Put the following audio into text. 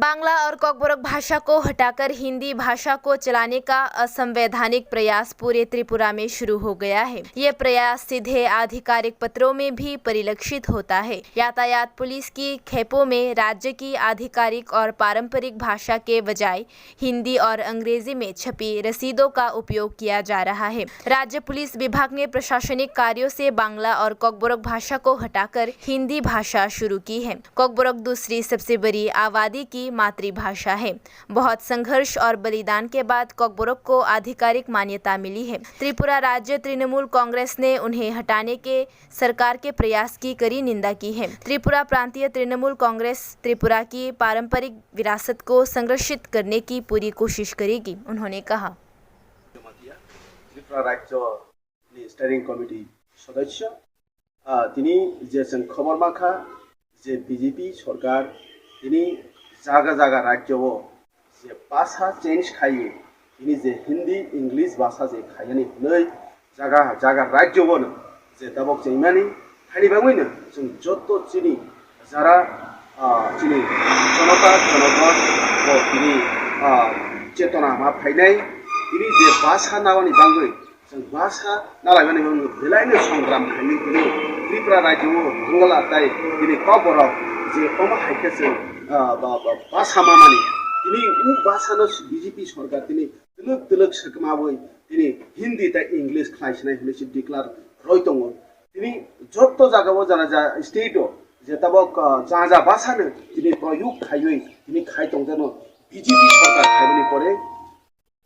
बांग्ला और कोकबोरोक भाषा को हटाकर हिंदी भाषा को चलाने का असंवैधानिक प्रयास पूरे त्रिपुरा में शुरू हो गया है। ये प्रयास सीधे आधिकारिक पत्रों में भी परिलक्षित होता है। यातायात पुलिस की खेपों में राज्य की आधिकारिक और पारंपरिक भाषा के बजाय हिंदी और अंग्रेजी में छपी रसीदों का उपयोग किया जा रहा है। राज्य पुलिस विभाग ने प्रशासनिक कार्यों से बांग्ला और कोकबोरोक भाषा को हटाकर हिंदी भाषा शुरू की है। कोकबोरोक दूसरी सबसे बड़ी आबादी की मातृभाषा है। बहुत संघर्ष और बलिदान के बाद कोकबोरोक को आधिकारिक मान्यता मिली है। त्रिपुरा राज्य तृणमूल कांग्रेस ने उन्हें हटाने के सरकार के प्रयास की कड़ी निंदा की है। त्रिपुरा प्रांतीय तृणमूल कांग्रेस त्रिपुरा की पारंपरिक विरासत को संरक्षित करने की पूरी कोशिश करेगी। उन्होंने कहा, त्रिपुरा राज्य स्टेरिंग कमिटी सदस्य तिनी जे जों खबर माखा जे बीजेपी सरकार तिनी जागा जागा राज्यों जे भाषा चेंज खायो तिनी जे हिंदी इंग्लिश भाषा जे खायनि नै जागा जागा राज्यों जे दाबक जैमानि फालिबाङैनो जों जत्तो चिनि जारा चिनि जनता जनगण ओ तिनी चेतना मा फाइनाय तिनी जे भाषा नावनि बाङै जों भाषा नालायबानि बेलायनो संग्राम खायनि तिनी त्रिपुरा राज्यों मंगला ताय तिनी कोकबोरोक जे अमा हाइकेसे भाषा मामानि तिनी उ भाषानो बीजेपी सरकार तिनी तलक तलक सकमाबै तिनी हिंदी ता इंग्लिश खाइसनाय होनैसि डिक्लार रय दङ तिनी जत्तो जागाव जाना जा स्टेटो जे तबक जा भाषानो तिनी प्रयोग खायै तिनी खाइ दङ बीजेपी सरकार खाइबनि परे